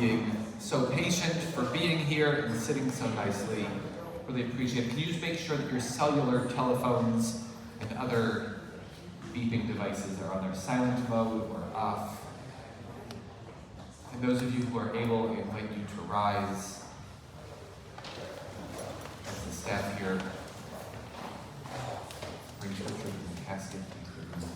Being so patient, for being here and sitting so nicely. Really appreciate it. Can you just make sure that your cellular telephones and other beeping devices are on their silent mode or off? And those of you who are able, I invite you to rise as the staff here brings Richard and casket into the room.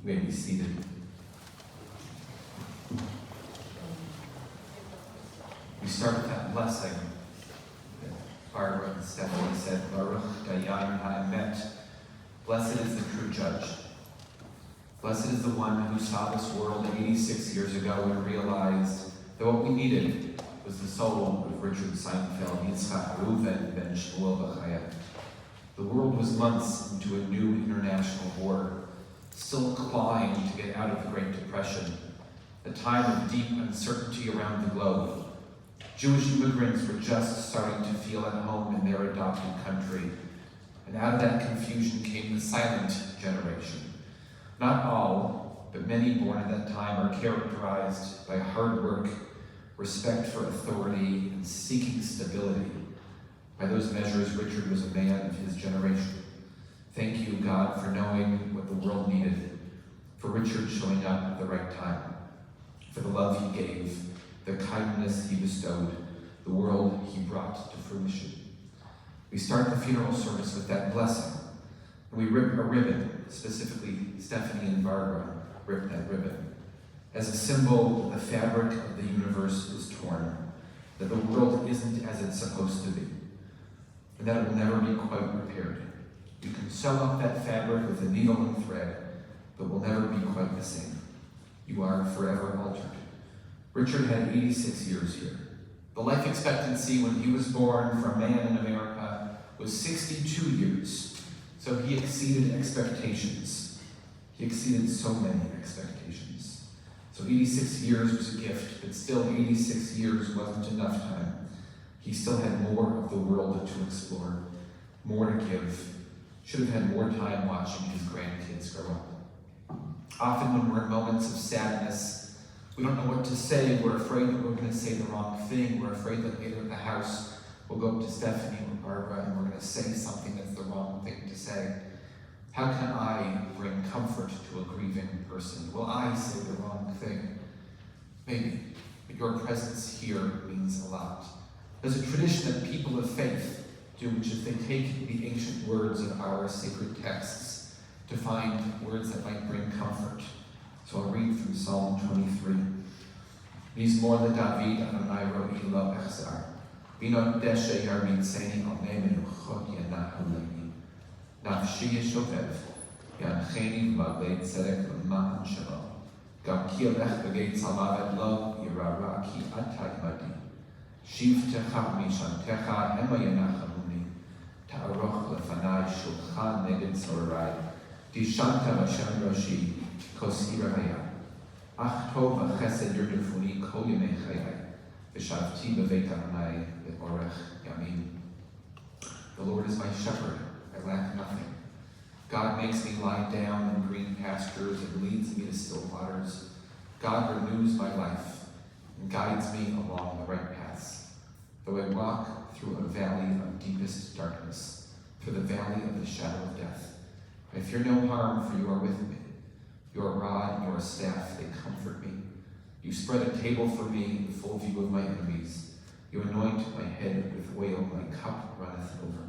You may be seated. We start with that blessing that Barbara and Stephanie said, Baruch Dayan Ha'emet. Blessed is the true judge. Blessed is the one who saw this world 86 years ago and realized that what we needed was the soul of Richard Seinfeld, Yitzchak Reuven ben Shmuel B'chaya. The world was months into a new international war, still clawing to get out of the Great Depression, a time of deep uncertainty around the globe. Jewish immigrants were just starting to feel at home in their adopted country, and out of that confusion came the silent generation. Not all, but many born at that time are characterized by hard work, respect for authority, and seeking stability. By those measures, Richard was a man of his generation. Thank you, God, for knowing what the world needed, for Richard showing up at the right time, for the love he gave, the kindness he bestowed, the world he brought to fruition. We start the funeral service with that blessing, and we rip a ribbon, specifically Stephanie and Barbara ripped that ribbon, as a symbol that the fabric of the universe is torn, that the world isn't as it's supposed to be, and that it will never be quite repaired. You can sew up that fabric with a needle and thread, but will never be quite the same. You are forever altered. Richard had 86 years here. The life expectancy when he was born for a man in America was 62 years. So he exceeded expectations. He exceeded so many expectations. So 86 years was a gift, but still 86 years wasn't enough time. He still had more of the world to explore, more to give. Should have had more time watching his grandkids grow up. Often when we're in moments of sadness, we don't know what to say. We're afraid that we're going to say the wrong thing. We're afraid that later at the house, we'll go up to Stephanie or Barbara and we're going to say something that's the wrong thing to say. How can I bring comfort to a grieving person? Will I say the wrong thing? Maybe, but your presence here means a lot. There's a tradition that people of faith do, which is they take the ancient words of our sacred texts to find words that might bring comfort. So I'll read from Psalm 23. Mizmor leDavid Adonai ro'i lo echzar. V'not deshe yarmitzeni al me'menuchot yenahu le'i. נפשי ישובב, ינחני במעלה צדק למען שלום. גם כי אלך בגיא צלמוות לא ירא רע, כי אתה עמדי. שבטך משענתך המה ינחמוני, תערוך לפני שולחן נגד צורריי. דשנת בשם ראשי, כוסי רעיה. אך טוב וחסד ירדפוני כל ימי חיי, ושבתי בבית אדוני לאורך ימים. The Lord is my shepherd, I lack nothing. God makes me lie down in green pastures and leads me to still waters. God renews my life and guides me along the right paths. Though I walk through a valley of deepest darkness, through the valley of the shadow of death, I fear no harm, for you are with me. Your rod and your staff, they comfort me. You spread a table for me in full view of my enemies. You anoint my head with oil, my cup runneth over.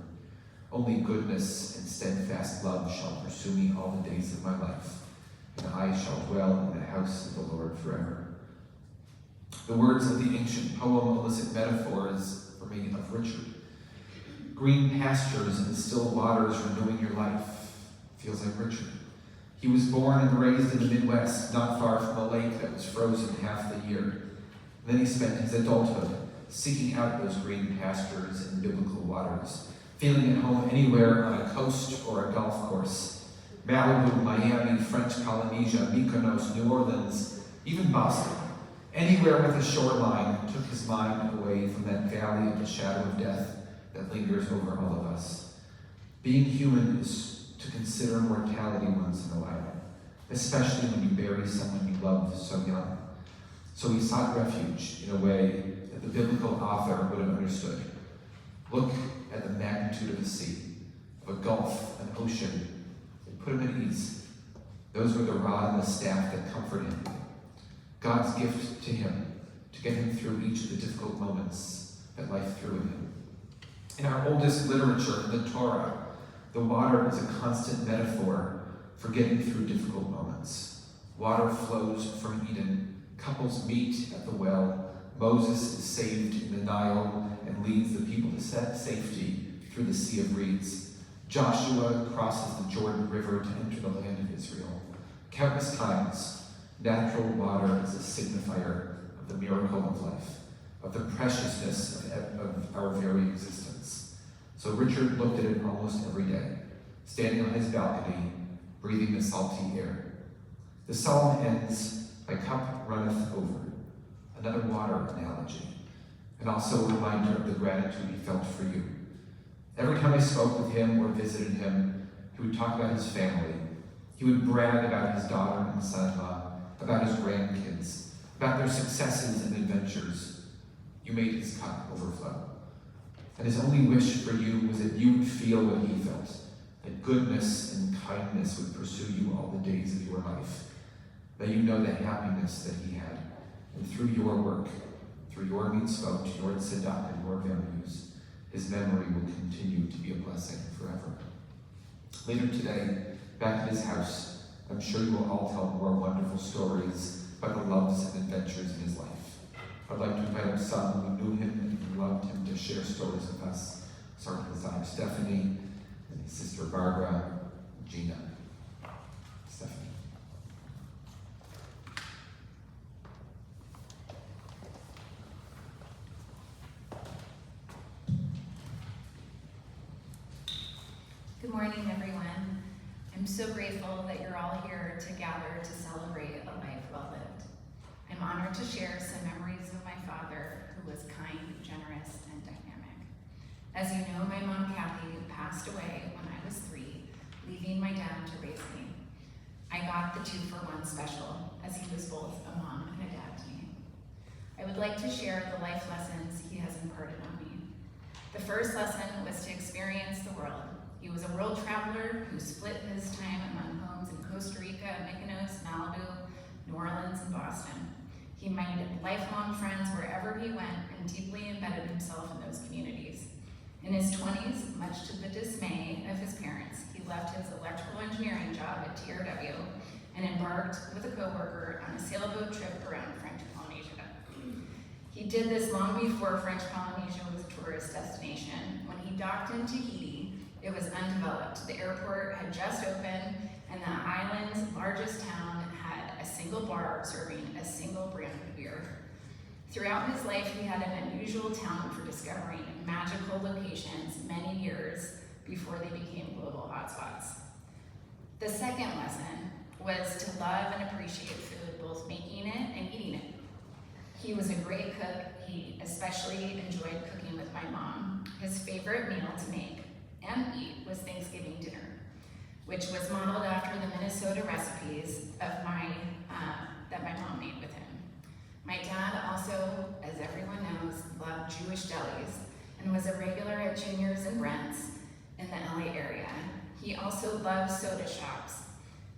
Only goodness and steadfast love shall pursue me all the days of my life, and I shall dwell in the house of the Lord forever. The words of the ancient poem elicit metaphors for me of Richard. Green pastures and still waters renewing your life feels like Richard. He was born and raised in the Midwest, not far from a lake that was frozen half the year. Then he spent his adulthood seeking out those green pastures and biblical waters, feeling at home anywhere on a coast or a golf course. Malibu, Miami, French Polynesia, Mykonos, New Orleans, even Boston. Anywhere with a shoreline took his mind away from that valley of the shadow of death that lingers over all of us. Being human is to consider mortality once in a while, especially when you bury someone you love so young. So he sought refuge in a way that the biblical author would have understood. Look at the magnitude of the sea, of a gulf, an ocean, and put him at ease. Those were the rod and the staff that comfort him. God's gift to him, to get him through each of the difficult moments that life threw at him. In our oldest literature, the Torah, the water is a constant metaphor for getting through difficult moments. Water flows from Eden. Couples meet at the well. Moses is saved in the Nile and leads the people to safety through the Sea of Reeds. Joshua crosses the Jordan River to enter the land of Israel. Countless times, natural water is a signifier of the miracle of life, of the preciousness of our very existence. So Richard looked at it almost every day, standing on his balcony, breathing the salty air. The psalm ends, "My cup runneth over," another water analogy, and also a reminder of the gratitude he felt for you. Every time I spoke with him or visited him, he would talk about his family. He would brag about his daughter and son-in-law, about his grandkids, about their successes and adventures. You made his cup overflow. And his only wish for you was that you would feel what he felt, that goodness and kindness would pursue you all the days of your life, that you know the happiness that he had. And through your work, through your mitzvot, your tzedakah, and your values, his memory will continue to be a blessing forever. Later today, back at his house, I'm sure you will all tell more wonderful stories about the loves and adventures in his life. I'd like to invite our son who knew him and loved him to share stories with us, starting with his daughter Stephanie and his sister Barbara, and Gina. Stephanie. Good morning, everyone. I'm so grateful that you're all here to gather to celebrate a life well lived. I'm honored to share some memories of my father, who was kind, generous, and dynamic. As you know, my mom, Kathy, passed away when I was 3, leaving my dad to raise me. I got the 2-for-1 special, as he was both a mom and a dad to me. I would like to share the life lessons he has imparted on me. The first lesson was to experience the world. He was a world traveler who split his time among homes in Costa Rica, Mykonos, Malibu, New Orleans, and Boston. He made lifelong friends wherever he went and deeply embedded himself in those communities. In his 20s, much to the dismay of his parents, he left his electrical engineering job at TRW and embarked with a coworker on a sailboat trip around French Polynesia. He did this long before French Polynesia was a tourist destination. When he docked in Tahiti, It was undeveloped. The airport had just opened, and the island's largest town had a single bar serving a single brand of beer. Throughout his life, he had an unusual talent for discovering magical locations many years before they became global hotspots. The second lesson was to love and appreciate food, both making it and eating it. He was a great cook. He especially enjoyed cooking with my mom. His favorite meal to make and eat was Thanksgiving dinner, which was modeled after the Minnesota recipes of that my mom made with him. My dad also, as everyone knows, loved Jewish delis and was a regular at Junior's and Brent's in the LA area. He also loved soda shops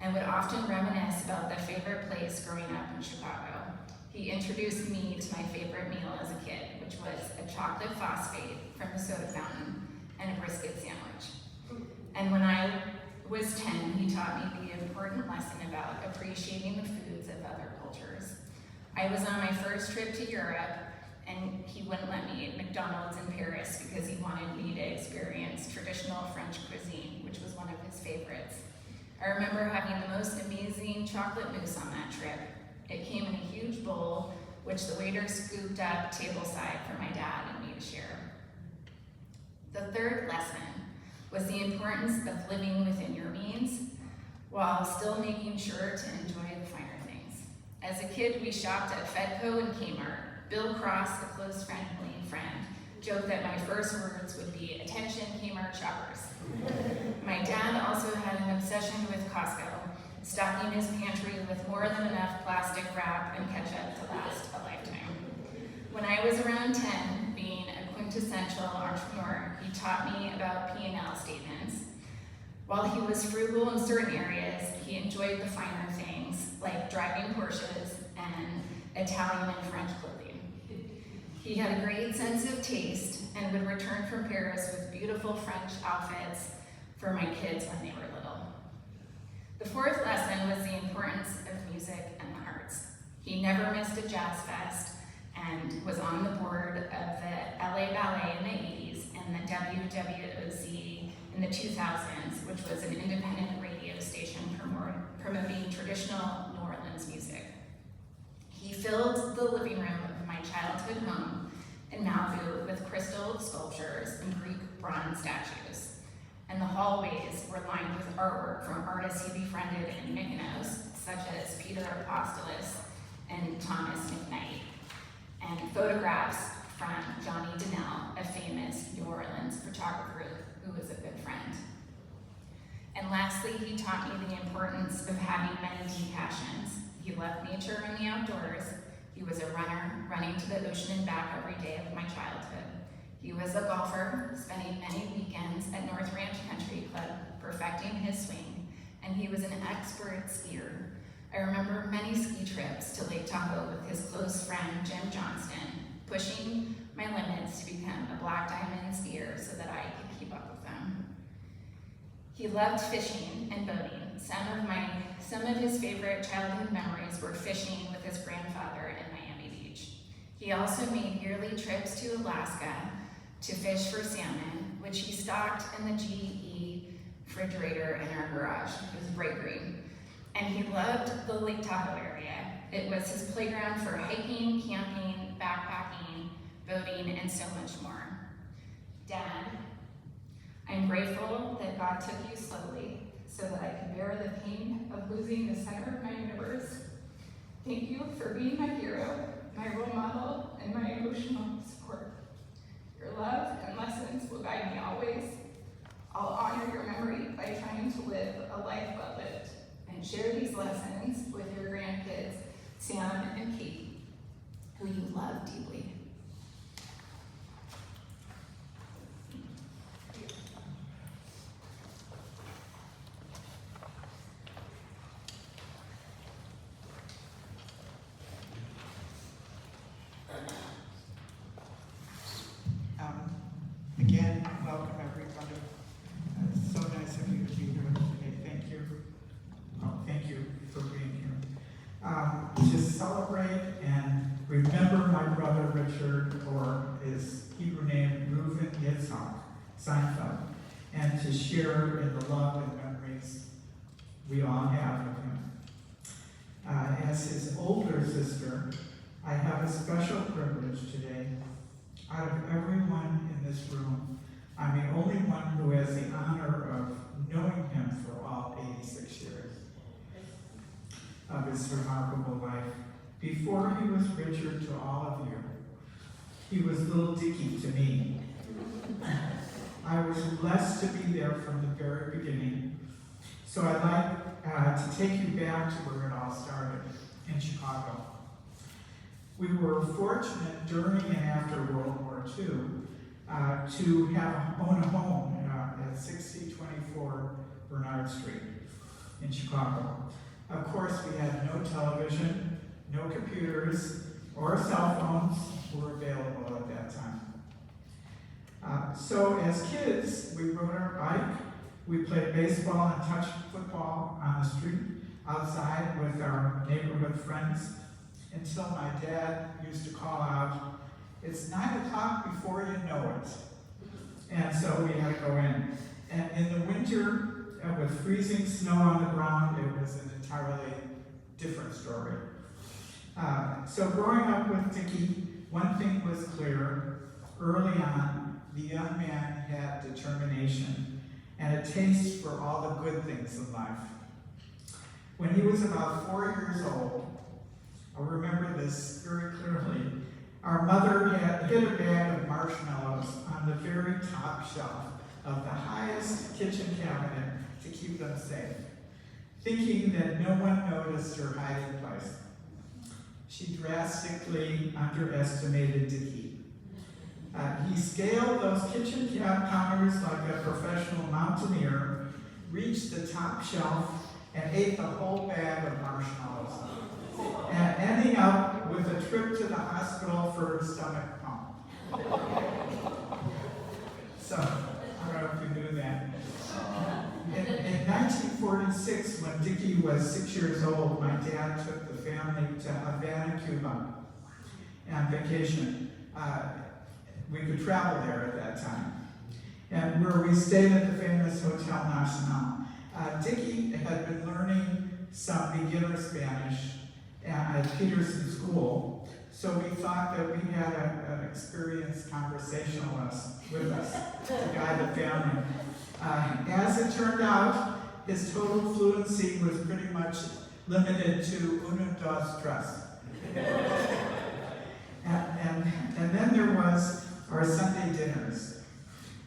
and would often reminisce about the favorite place growing up in Chicago. He introduced me to my favorite meal as a kid, which was a chocolate phosphate from a soda fountain and a brisket sandwich. And when I was 10, he taught me the important lesson about appreciating the foods of other cultures. I was on my first trip to Europe, and he wouldn't let me eat McDonald's in Paris because he wanted me to experience traditional French cuisine, which was one of his favorites. I remember having the most amazing chocolate mousse on that trip. It came in a huge bowl, which the waiter scooped up tableside for my dad and me to share. The third lesson was the importance of living within your means while still making sure to enjoy the finer things. As a kid, we shopped at Fedco and Kmart. Bill Cross, a close friend, joked that my first words would be, "Attention, Kmart shoppers." My dad also had an obsession with Costco, stocking his pantry with more than enough plastic wrap and ketchup to last a lifetime. When I was around 10, being a quintessential entrepreneur, he taught me about P&L statements. While he was frugal in certain areas, he enjoyed the finer things, like driving Porsches and Italian and French clothing. He had a great sense of taste and would return from Paris with beautiful French outfits for my kids when they were little. The fourth lesson was the importance of music and the arts. He never missed a jazz fest and was on the board of the LA Ballet in the 80s and the WWOZ in the 2000s, which was an independent radio station promoting traditional New Orleans music. He filled the living room of my childhood home in Malibu with crystal sculptures and Greek bronze statues. And the hallways were lined with artwork from artists he befriended in Mykonos, such as Peter Apostolos and Thomas McKnight, and photographs from Johnny Donnell, a famous New Orleans photographer who was a good friend. And lastly, he taught me the importance of having many deep passions. He loved nature and the outdoors. He was a runner, running to the ocean and back every day of my childhood. He was a golfer, spending many weekends at North Ranch Country Club, perfecting his swing, and he was an expert skier. I remember many ski trips to Lake Tahoe with his close friend, Jim Johnston, pushing my limits to become a black diamond skier so that I could keep up with them. He loved fishing and boating. Some of his favorite childhood memories were fishing with his grandfather in Miami Beach. He also made yearly trips to Alaska to fish for salmon, which he stocked in the GE refrigerator in our garage. It was bright green. And he loved the Lake Tahoe area. It was his playground for hiking, camping, backpacking, boating, and so much more. Dad, I'm grateful that God took you slowly so that I could bear the pain of losing the center of my universe. Thank you for being my hero, my role model, and my emotional support. Your love and lessons will guide me always. I'll honor your memory by trying to live a life well lived and share these lessons with your grandkids, Sam and Kate, who you love deeply. Again, welcome everybody. It's so nice of you to be here today. Thank you. Oh, thank you for being here. To celebrate and remember my brother Richard, or his Hebrew name, Reuven Yitzhak Seinfeld. and to share in the love and memories we all have of him. As his older sister, I have a special privilege today. Out of everyone in this room, I'm the only one who has the honor of knowing him for all 86 years of his remarkable life. Before he was Richard to all of you, he was little Dickie to me. I was blessed to be there from the very beginning. So I'd like to take you back to where it all started, in Chicago. We were fortunate during and after World War II to own a home at 6024 Bernard Street in Chicago. Of course, we had no television, no computers, or cell phones were available at that time. So as kids, we rode our bike, we played baseball and touch football on the street outside with our neighborhood friends until my dad used to call out, "It's 9 o'clock before you know it." And so we had to go in. And in the winter, with freezing snow on the ground, it was an entirely different story. So growing up with Dickie, one thing was clear. Early on, the young man had determination and a taste for all the good things in life. When he was about 4 years old, I remember this very clearly, our mother had hid a bag of marshmallows on the very top shelf of the highest kitchen cabinet to keep them safe, thinking that no one noticed her hiding place. She drastically underestimated Dickie. He scaled those kitchen counters like a professional mountaineer, reached the top shelf, and ate the whole bag of marshmallows, and ending up with a trip to the hospital for his stomach pump. So, I don't know if you knew that. In 1946, when Dickie was 6 years old, my dad took the family to Havana, Cuba, on vacation. We could travel there at that time. And where we stayed at the famous Hotel Nacional. Dickie had been learning some beginner Spanish at Peterson School, so we thought that we had an experienced conversationalist with us to guide the family. As it turned out, his total fluency was pretty much limited to uno, dos, tres. And then there was our Sunday dinners.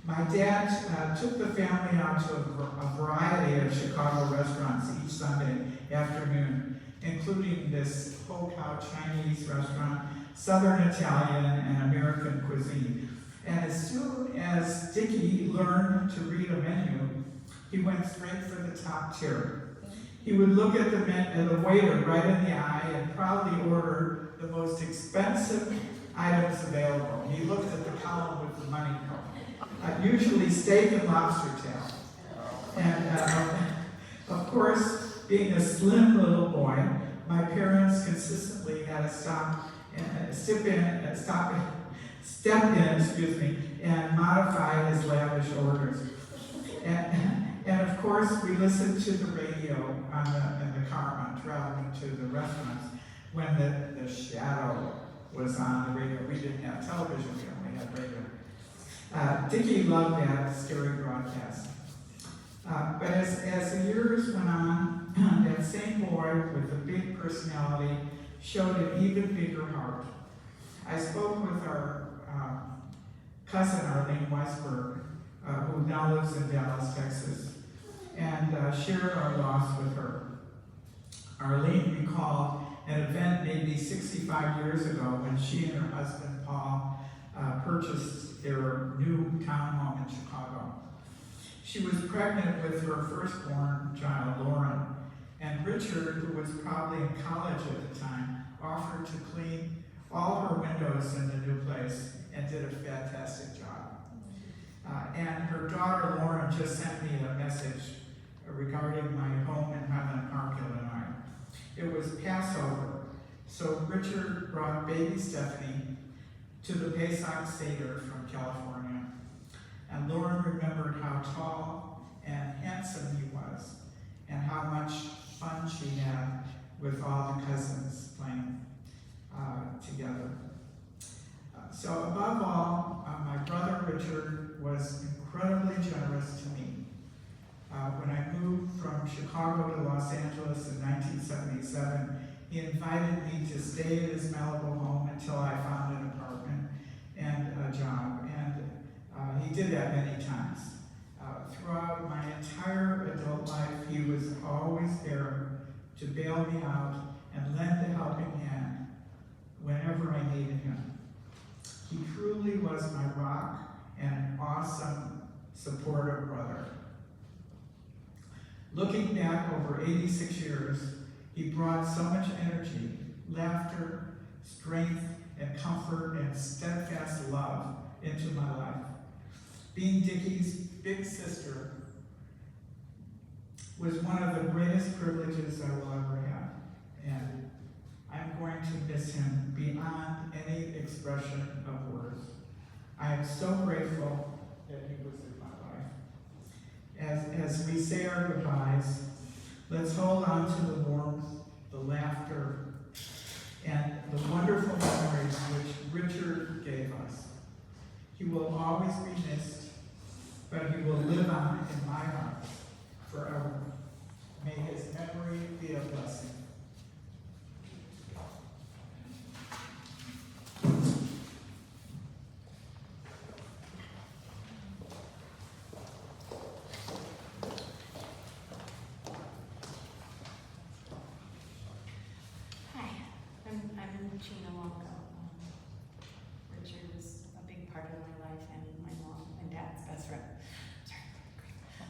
My dad took the family out to a variety of Chicago restaurants each Sunday afternoon, including this Ho Cow Chinese restaurant, Southern Italian, and American cuisine. And as soon as Dickie learned to read a menu, he went straight for the top tier. He would look at the waiter right in the eye and proudly order the most expensive items available. He looked at the column with the money code, usually steak and lobster tail. And of course, being a slim little boy, my parents consistently had to step in, and modify his lavish orders. And of course, we listened to the radio in the car on traveling to the restaurants when the shadow was on the radio. We didn't have television, we only had radio. Dickie loved that scary broadcast. But as the years went on, that same boy with the big personality showed an even bigger heart. I spoke with our cousin, Arlene Weisberg, who now lives in Dallas, Texas, and shared our loss with her. Arlene recalled an event maybe 65 years ago when she and her husband, Paul, purchased their new townhome in Chicago. She was pregnant with her firstborn child, Lauren, and Richard, who was probably in college at the time, offered to clean all her windows in the new place and did a fantastic job. And her daughter, Lauren, just sent me a message regarding my home in Highland Park, Illinois. It was Passover, so Richard brought baby Stephanie to the Pesach Seder from California. and Lauren remembered how tall and handsome he was, and how much fun she had with all the cousins playing together. So above all, my brother Richard was incredibly generous to me. When I moved from Chicago to Los Angeles in 1977, he invited me to stay at his Malibu home until I found an apartment and a job. And he did that many times. Throughout my entire adult life, he was always there to bail me out and lend a helping hand whenever I needed him. He truly was my rock and an awesome, supportive brother. Looking back over 86 years, he brought so much energy, laughter, strength, and comfort, and steadfast love into my life. Being Dickie's big sister was one of the greatest privileges I will ever have, and I'm going to miss him beyond any expression of words. I am so grateful that he was in my life. As we say our goodbyes, let's hold on to the warmth, the laughter, and the wonderful memories which Richard gave us. He will always be missed, but he will live on in my heart forever. May his memory be a blessing. Gina Longo. Richard was a big part of my life and my mom and dad's best friend. Sorry.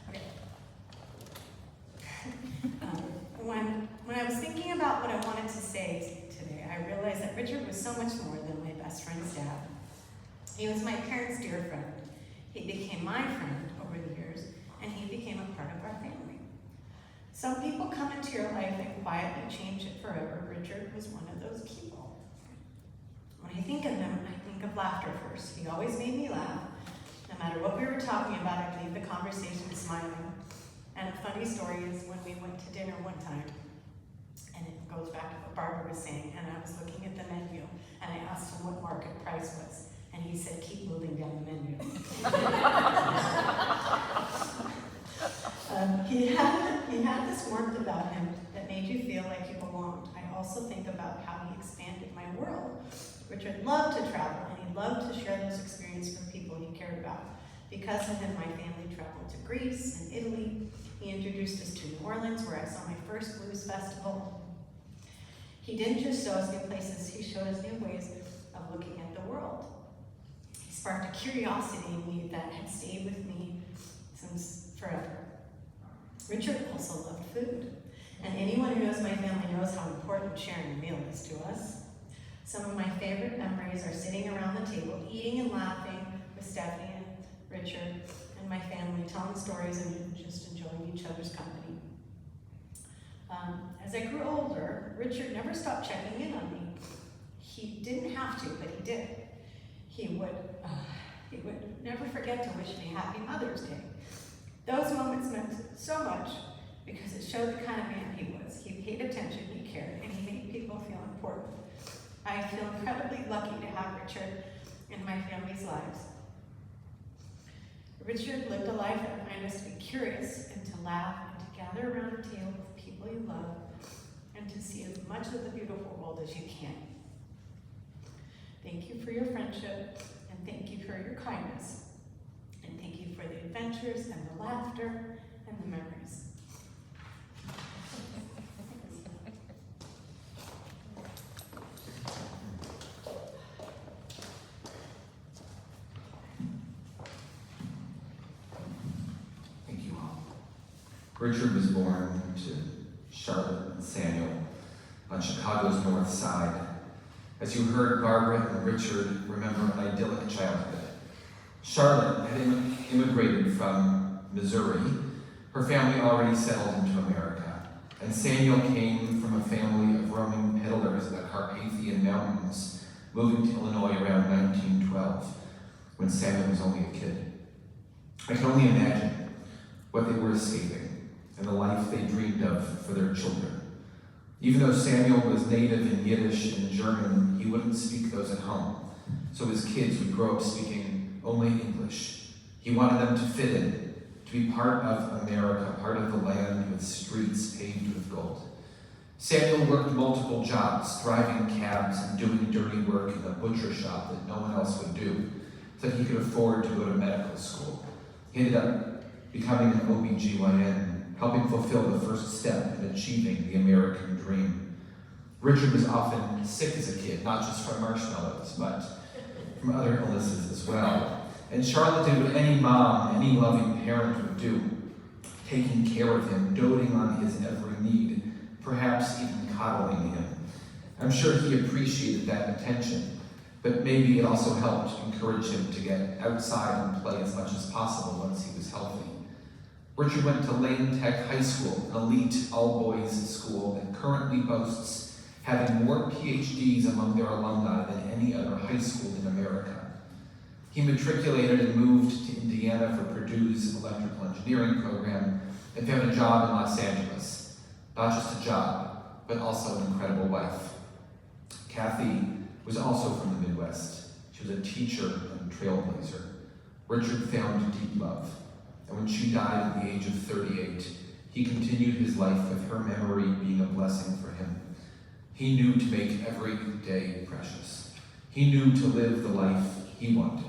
Okay. When I was thinking about what I wanted to say today, I realized that Richard was so much more than my best friend's dad. He was my parents' dear friend. He became my friend over the years, and he became a part of our family. Some people come into your life and quietly change it forever. Richard was one of those people. When I think of him, I think of laughter first. He always made me laugh. No matter what we were talking about, I'd leave the conversation smiling. And a funny story is when we went to dinner one time, and it goes back to what Barbara was saying, and I was looking at the menu, and I asked him what market price was, and he said, "Keep moving down the menu." He had this warmth about him that made you feel like you belonged. I also think about how he expanded my world. Richard loved to travel, and he loved to share those experiences with people he cared about. Because of him, my family traveled to Greece and Italy. He introduced us to New Orleans, where I saw my first blues festival. He didn't just show us new places, he showed us new ways of looking at the world. He sparked a curiosity in me that had stayed with me since forever. Richard also loved food, and anyone who knows my family knows how important sharing a meal is to us. Some of my favorite memories are sitting around the table, eating and laughing with Stephanie and Richard and my family, telling stories and just enjoying each other's company. As I grew older, Richard never stopped checking in on me. He didn't have to, but he did. He would never forget to wish me Happy Mother's Day. Those moments meant so much because it showed the kind of man he was. He paid attention, he cared, and he made people feel important. I feel incredibly lucky to have Richard in my family's lives. Richard lived a life that reminded us to be curious and to laugh and to gather around a table with people you love and to see as much of the beautiful world as you can. Thank you for your friendship, and thank you for your kindness, and thank you for the adventures and the laughter and the memories. Thank you all. Richard was born to Charlotte and Samuel on Chicago's north side. As you heard, Barbara and Richard remember an idyllic childhood. Charlotte had immigrated from Missouri. Her family already settled into America. And Samuel came from a family of roaming peddlers in the Carpathian Mountains, moving to Illinois around 1912, when Samuel was only a kid. I can only imagine what they were escaping and the life they dreamed of for their children. Even though Samuel was native in Yiddish and German, he wouldn't speak those at home, so his kids would grow up speaking only English. He wanted them to fit in, to be part of America, part of the land with streets paved with gold. Samuel worked multiple jobs, driving cabs and doing dirty work in a butcher shop that no one else would do, so that he could afford to go to medical school. He ended up becoming an OBGYN, helping fulfill the first step in achieving the American dream. Richard was often sick as a kid, not just from marshmallows, but from other illnesses as well. And Charlotte did what any mom, any loving parent would do, taking care of him, doting on his every need, perhaps even coddling him. I'm sure he appreciated that attention, but maybe it also helped encourage him to get outside and play as much as possible once he was healthy. Richard went to Lane Tech High School, an elite all-boys school that currently boasts having more PhDs among their alumni than any other high school in America. He matriculated and moved to Indiana for Purdue's electrical engineering program and found a job in Los Angeles. Not just a job, but also an incredible wife. Kathy was also from the Midwest. She was a teacher and trailblazer. Richard found deep love, and when she died at the age of 38, he continued his life with her memory being a blessing for him. He knew to make every day precious. He knew to live the life he wanted.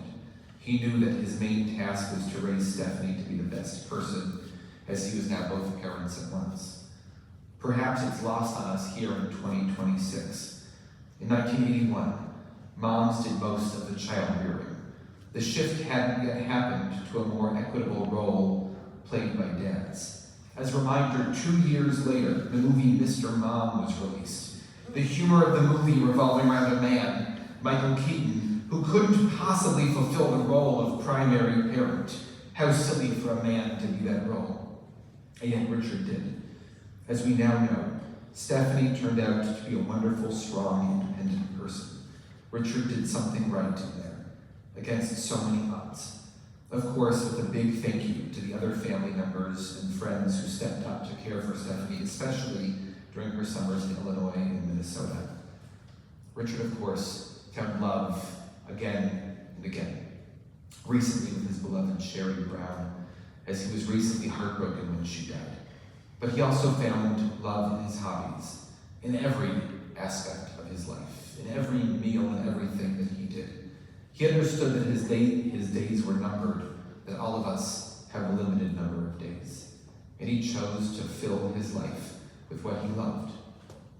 He knew that his main task was to raise Stephanie to be the best person, as he was now both parents at once. Perhaps it's lost on us here in 2026. In 1981, moms did most of the child rearing. The shift hadn't yet happened to a more equitable role played by dads. As a reminder, 2 years later, the movie Mr. Mom was released. The humor of the movie revolving around a man, Michael Keaton, who couldn't possibly fulfill the role of primary parent. How silly for a man to be that role. And yet Richard did. As we now know, Stephanie turned out to be a wonderful, strong, independent person. Richard did something right there, against so many odds. Of course, with a big thank you to the other family members and friends who stepped up to care for Stephanie, especially during her summers in Illinois and Minnesota. Richard, of course, found love again and again. Recently with his beloved Sherry Brown, as he was recently heartbroken when she died. But he also found love in his hobbies, in every aspect of his life, in every meal and everything that he did. He understood that his days were numbered, that all of us have a limited number of days. And he chose to fill his life with what he loved,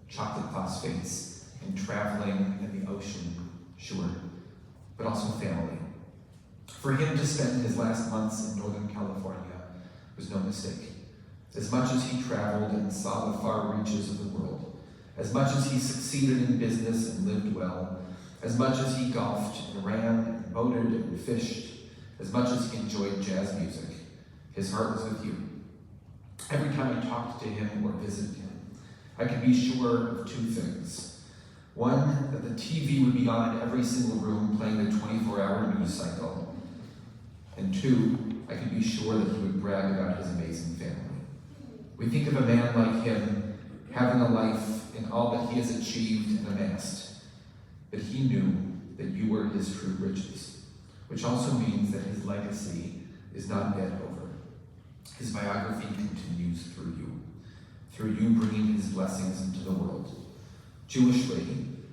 chocolate phosphates and traveling in the ocean, sure, but also family. For him to spend his last months in Northern California was no mistake. As much as he traveled and saw the far reaches of the world, as much as he succeeded in business and lived well, as much as he golfed and ran and boated and fished, as much as he enjoyed jazz music, his heart was with you. Every time I talked to him or visited him, I could be sure of 2 things. One, that the TV would be on in every single room playing the 24-hour news cycle. And 2, I could be sure that he would brag about his amazing family. We think of a man like him having a life in all that he has achieved and amassed. But he knew that you were his true riches, which also means that his legacy is not yet over. His biography continues through you bringing his blessings into the world. Jewishly,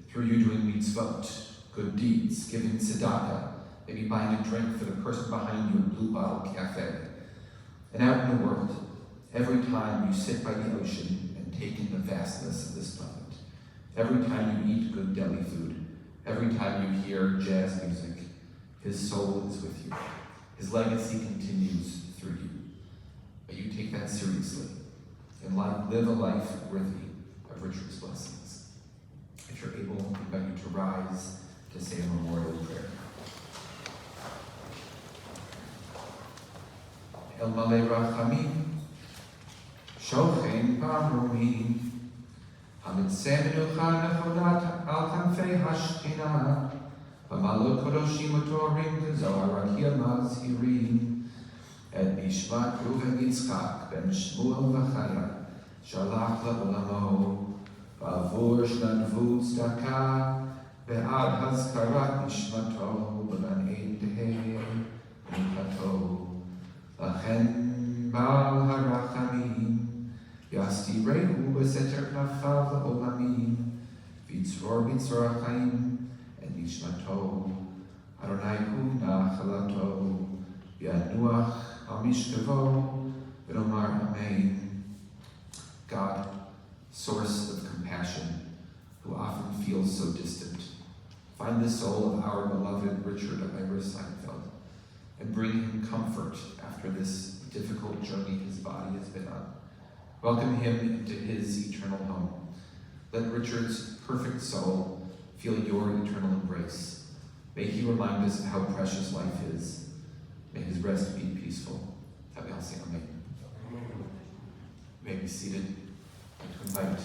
through you doing mitzvot, good deeds, giving tzedakah, maybe buying a drink for the person behind you at Blue Bottle Cafe. And out in the world, every time you sit by the ocean and take in the vastness of this planet, every time you eat good deli food, every time you hear jazz music, his soul is with you. His legacy continues through you. But you take that seriously and live a life worthy of Richard's blessings. If you're able, I invite you to rise to say a memorial prayer. El Malay Rachamim, Shochen Paromim, Hamitzemenu Chanechodat Al Kanfei Hashkina, V'malot Kodoshim Utorim Zohar Rakia Mazhirim, את נשמת ראובן יצחק בן שמואל וחיה, שלח לעולמו, בעבור התנדבות צדקה, בעד הזכרת נשמתו בגן עדן מנחתו. לכן בעל הרחמים, יסתירהו בסתר כנפיו לעולמים, ויצרור בצרור החיים את נשמתו. אדוני הוא נחלתו, ינוח על משכבו, ונאמר אמן. God, source of compassion, who often feels so distant, find the soul of our beloved Richard Ira Seinfeld, and bring him comfort after this difficult journey his body has been on. Welcome him into his eternal home. Let Richard's perfect soul feel your eternal embrace. May he remind us of how precious life is. May his rest be peaceful. That we all say amen. You may be seated. I'd like to invite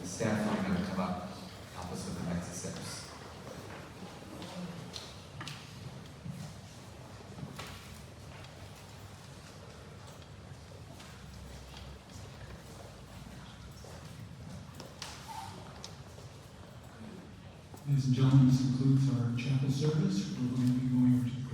the staff who are going to come up, help us with the next steps. Ladies and gentlemen, this concludes our chapel service. We're going to be going over to the grave.